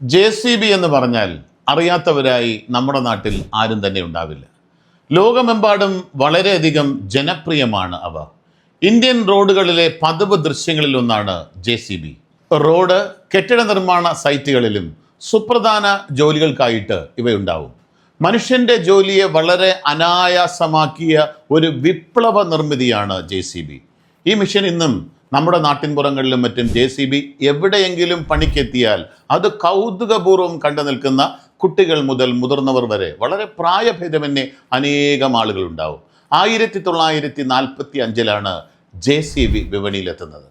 JCB എന്ന് പറഞ്ഞാൽ അറിയാത്തവരായി നമ്മുടെ നാട്ടിൽ ആരും തന്നെ ഉണ്ടാവില്ല. ലോകമെമ്പാടും വളരെയധികം ജനപ്രിയമാണ് അവ. ഇന്ത്യൻ റോഡുകളിലെ പതിവ് ദൃശ്യങ്ങളിലൊന്നാണ് JCB. റോഡ്, കെട്ടിട നിർമ്മാണ സൈറ്റുകളിലും സുപ്രധാന ജോലികൾക്കായിട്ട് ഇവയുണ്ടാവും. മനുഷ്യന്റെ ജോലിയെ വളരെ അനായാസമാക്കിയ ഒരു വിപ്ലവ നിർമ്മിതിയാണ് JCB. ഈ മിഷൻ ഇന്നും നമ്മുടെ നാട്ടിൻപുറങ്ങളിലും മറ്റും JCB എവിടെയെങ്കിലും പണിക്കെത്തിയാൽ അത് കൗതുകപൂർവ്വം കണ്ടു നിൽക്കുന്ന കുട്ടികൾ മുതൽ മുതിർന്നവർ വരെ വളരെ പ്രായഭേദമന്യേ അനേകം ആളുകൾ ഉണ്ടാവും. 1945 JCB വിപണിയിലെത്തുന്നത്.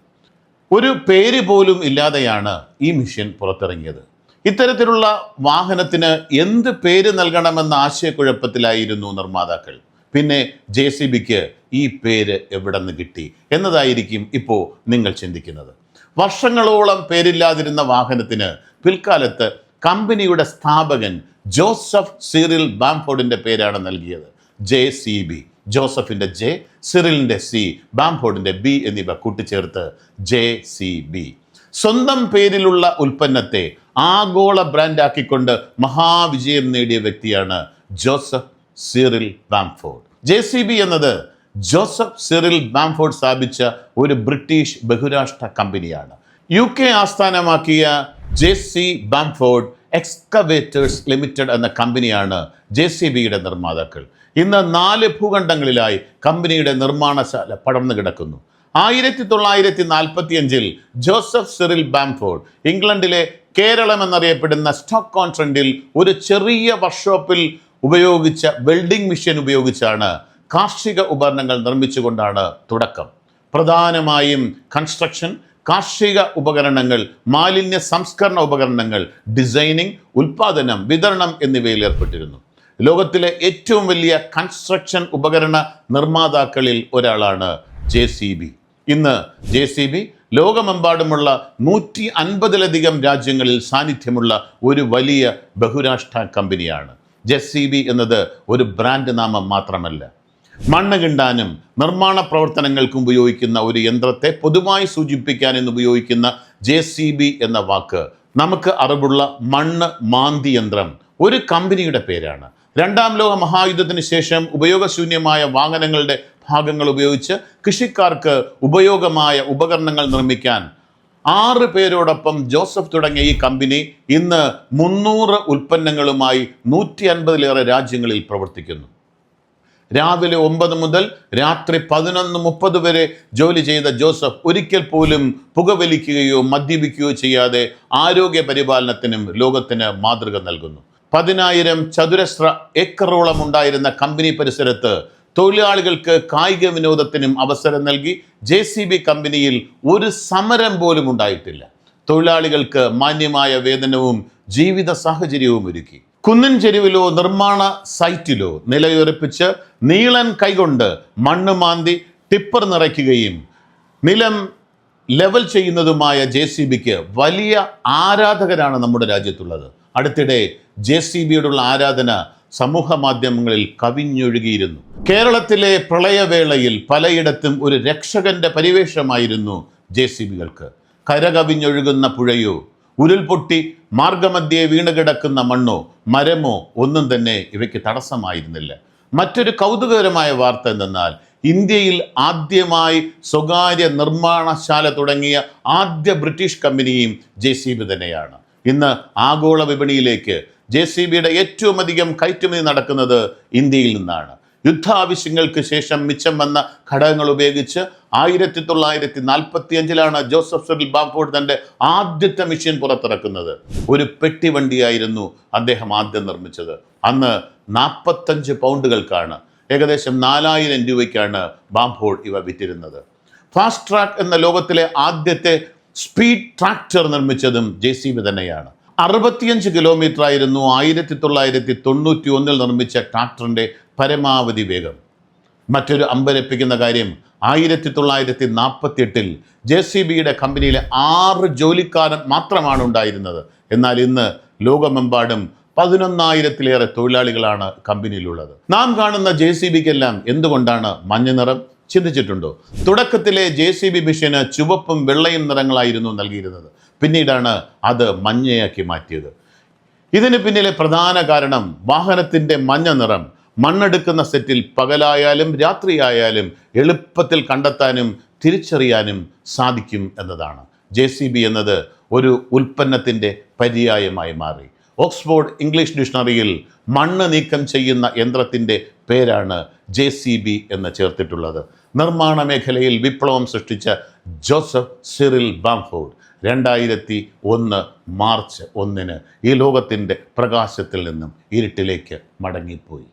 ഒരു പേര് പോലും ഇല്ലാതെയാണ് ഈ മിഷൻ പുറത്തിറങ്ങിയത്. ഇത്തരത്തിലുള്ള വാഹനത്തിന് എന്ത് പേര് നൽകണമെന്ന ആശയക്കുഴപ്പത്തിലായിരുന്നു നിർമ്മാതാക്കൾ. പിന്നെ JCBക്ക് ഈ പേര് എവിടെ നിന്ന് കിട്ടി എന്നതായിരിക്കും ഇപ്പോൾ നിങ്ങൾ ചിന്തിക്കുന്നത്. വർഷങ്ങളോളം പേരില്ലാതിരുന്ന വാഹനത്തിന് പിൽക്കാലത്ത് കമ്പനിയുടെ സ്ഥാപകൻ ജോസഫ് സിറിൽ ബാംഫോർഡിന്റെ പേരാണ് നൽകിയത്. JCB. ജോസഫിന്റെ J, സിറിലിന്റെ C, ബാംഫോർഡിന്റെ B എന്നിവ കൂട്ടിച്ചേർത്ത് JCB. സ്വന്തം പേരിലുള്ള ഉൽപ്പന്നത്തെ ആഗോള ബ്രാൻഡാക്കിക്കൊണ്ട് മഹാവിജയം നേടിയ വ്യക്തിയാണ് ജോസഫ് സിറിൽ ബാംഫോർഡ്. JCB എന്നത് ജോസഫ് സിറിൽ ബാംഫോർഡ് സ്ഥാപിച്ച ഒരു ബ്രിട്ടീഷ് ബഹുരാഷ്ട്ര കമ്പനിയാണ്. UK ആസ്ഥാനമാക്കിയ JC Bamford excavators limited എന്ന കമ്പനിയാണ് JCBയുടെ നിർമ്മാതാക്കൾ. ഇന്ന് 4 ഭൂഖണ്ഡങ്ങളിലായി കമ്പനിയുടെ നിർമ്മാണശാല പടർന്നു കിടക്കുന്നു. 1945 ജോസഫ് സിറിൽ ബാംഫോർഡ് ഇംഗ്ലണ്ടിലെ കേരളം എന്നറിയപ്പെടുന്ന സ്റ്റോക്ക് ഓൺ ട്രെൻഡിൽ ഒരു ചെറിയ വർക്ക്ഷോപ്പിൽ ഉപയോഗിച്ച വെൽഡിംഗ് മെഷീൻ ഉപയോഗിച്ചാണ് കാർഷിക ഉപകരണങ്ങൾ നിർമ്മിച്ചുകൊണ്ടാണ് തുടക്കം. പ്രധാനമായും കൺസ്ട്രക്ഷൻ, കാർഷിക ഉപകരണങ്ങൾ, മാലിന്യ സംസ്കരണ ഉപകരണങ്ങൾ, ഡിസൈനിങ്, ഉൽപാദനം, വിതരണം എന്നിവയിൽ ഏർപ്പെട്ടിരുന്നു. ലോകത്തിലെ ഏറ്റവും വലിയ കൺസ്ട്രക്ഷൻ ഉപകരണ നിർമ്മാതാക്കളിൽ ഒരാളാണ് JCB. ഇന്ന് JCB ലോകമെമ്പാടുമുള്ള 150-ലധികം രാജ്യങ്ങളിൽ സാന്നിധ്യമുള്ള ഒരു വലിയ ബഹുരാഷ്ട്ര കമ്പനിയാണ്. JCB എന്നത് ഒരു ബ്രാൻഡ് നാമം മാത്രമല്ല. മണ്ണ് കിണ്ടാനും നിർമ്മാണ പ്രവർത്തനങ്ങൾക്കും ഉപയോഗിക്കുന്ന ഒരു യന്ത്രത്തെ പൊതുവായി സൂചിപ്പിക്കാൻ എന്ന് ഉപയോഗിക്കുന്ന JCB എന്ന വാക്ക് നമുക്ക് അറിവുള്ള മണ്ണ് മാന്തി യന്ത്രം ഒരു കമ്പനിയുടെ പേരാണ്. 2ാം ലോക മഹായുദ്ധത്തിന് ശേഷം ഉപയോഗശൂന്യമായ വാഹനങ്ങളുടെ ഭാഗങ്ങൾ ഉപയോഗിച്ച് കൃഷിക്കാർക്ക് ഉപയോഗമായ ഉപകരണങ്ങൾ നിർമ്മിക്കാൻ 6 പേരോടൊപ്പം ജോസഫ് തുടങ്ങിയ ഈ കമ്പനി ഇന്ന് 300 ഉൽപ്പന്നങ്ങളുമായി 150-ലേറെ രാജ്യങ്ങളിൽ പ്രവർത്തിക്കുന്നു. രാവിലെ 9 മുതൽ രാത്രി 11:30 വരെ ജോലി ചെയ്ത ജോസഫ് ഒരിക്കൽ പോലും പുകവലിക്കുകയോ മദ്യപിക്കുകയോ ചെയ്യാതെ ആരോഗ്യ പരിപാലനത്തിനും ലോകത്തിന് മാതൃക നൽകുന്നു. 10,000 ചതുരശ്ര ഏക്കറോളം ഉണ്ടായിരുന്ന കമ്പനി പരിസരത്ത് തൊഴിലാളികൾക്ക് കായിക വിനോദത്തിനും അവസരം നൽകി. JCB കമ്പനിയിൽ ഒരു സമരം പോലും ഉണ്ടായിട്ടില്ല. തൊഴിലാളികൾക്ക് മാന്യമായ വേതനവും ജീവിത സാഹചര്യവും ഒരുക്കി. കുന്നിൻ ചെരുവിലോ നിർമ്മാണ സൈറ്റിലോ നിലയുറപ്പിച്ച് നീളൻ കൈകൊണ്ട് മണ്ണ് മാന്തി ടിപ്പർ നിറയ്ക്കുകയും നിലം ലെവൽ ചെയ്യുന്നതുമായ JCBക്ക് വലിയ ആരാധകരാണ് നമ്മുടെ രാജ്യത്തുള്ളത്. അടുത്തിടെ JCBയോടുള്ള ആരാധന സമൂഹ മാധ്യമങ്ങളിൽ കവിഞ്ഞൊഴുകിയിരുന്നു. കേരളത്തിലെ പ്രളയവേളയിൽ പലയിടത്തും ഒരു രക്ഷകന്റെ പരിവേഷമായിരുന്നു JCBകൾക്ക്. കരകവിഞ്ഞൊഴുകുന്ന പുഴയോ ഉരുൾപൊട്ടി മാർഗമധ്യേ വീണുകിടക്കുന്ന മണ്ണോ മരമോ ഒന്നും തന്നെ ഇവയ്ക്ക് തടസ്സമായിരുന്നില്ല. മറ്റൊരു കൗതുകകരമായ വാർത്ത എന്തെന്നാൽ ഇന്ത്യയിൽ ആദ്യമായി സ്വകാര്യ നിർമ്മാണശാല തുടങ്ങിയ ആദ്യ ബ്രിട്ടീഷ് കമ്പനിയും JCB തന്നെയാണ്. ഇന്ന് ആഗോള വിപണിയിലേക്ക് JCBയുടെ ഏറ്റവും അധികം കയറ്റുമതി നടക്കുന്നത് ഇന്ത്യയിൽ നിന്നാണ്. യുദ്ധാവശ്യങ്ങൾക്ക് ശേഷം മിച്ചം വന്ന ഘടകങ്ങൾ ഉപയോഗിച്ച് 1945 ജോസഫ് സിറിൽ ബാംഫോർഡ് തൻ്റെ ആദ്യത്തെ മെഷീൻ പുറത്തിറക്കുന്നത്. ഒരു പെട്ടിവണ്ടിയായിരുന്നു അദ്ദേഹം ആദ്യം നിർമ്മിച്ചത്. അന്ന് 45 പൗണ്ടുകൾക്കാണ്, ഏകദേശം 4000 രൂപയ്ക്കാണ് ബാംഫോർഡ് ഇവ വിറ്റിരുന്നത്. ഫാസ്റ്റ് ട്രാക്ക് എന്ന ലോകത്തിലെ ആദ്യത്തെ സ്പീഡ് ട്രാക്ടർ നിർമ്മിച്ചതും JCB തന്നെയാണ്. 65 കിലോമീറ്റർ ആയിരുന്നു 1991 നിർമ്മിച്ച ട്രാക്ടറിൻ്റെ പരമാവധി വേഗം. മറ്റൊരു അമ്പരപ്പിക്കുന്ന കാര്യം, 1948 JCBയുടെ കമ്പനിയിലെ 6 ജോലിക്കാരൻ മാത്രമാണ് ഉണ്ടായിരുന്നത്. എന്നാൽ ഇന്ന് ലോകമെമ്പാടും 11,000-ലേറെ തൊഴിലാളികളാണ് കമ്പനിയിലുള്ളത്. നാം കാണുന്ന JCBക്കെല്ലാം എന്തുകൊണ്ടാണ് മഞ്ഞ നിറം? ചിന്തിച്ചിട്ടുണ്ടോ? തുടക്കത്തിലെ JCB മിഷന് ചുവപ്പും വെള്ളയും നിറങ്ങളായിരുന്നു നൽകിയിരുന്നത്. പിന്നീടാണ് അത് മഞ്ഞയാക്കി മാറ്റിയത്. ഇതിന് പിന്നിലെ പ്രധാന കാരണം വാഹനത്തിൻ്റെ മഞ്ഞ നിറം മണ്ണെടുക്കുന്ന സെറ്റിൽ പകലായാലും രാത്രിയായാലും എളുപ്പത്തിൽ കണ്ടെത്താനും തിരിച്ചറിയാനും സാധിക്കും എന്നതാണ്. JCB എന്നത് ഒരു ഉൽപ്പന്നത്തിൻ്റെ പര്യായമായി മാറി. ഓക്സ്ഫോർഡ് ഇംഗ്ലീഷ് ഡിക്ഷണറിയിൽ മണ്ണ് നീക്കം ചെയ്യുന്ന യന്ത്രത്തിൻ്റെ പേരാണ് JCB എന്ന് ചേർത്തിട്ടുള്ളത്. നിർമ്മാണ മേഖലയിൽ വിപ്ലവം സൃഷ്ടിച്ച ജോസഫ് സിറിൽ ബാംഫോർഡ് 2001 മാർച്ച് 1 ഈ ലോകത്തിൻ്റെ പ്രകാശത്തിൽ നിന്നും ഇരുട്ടിലേക്ക് മടങ്ങിപ്പോയി.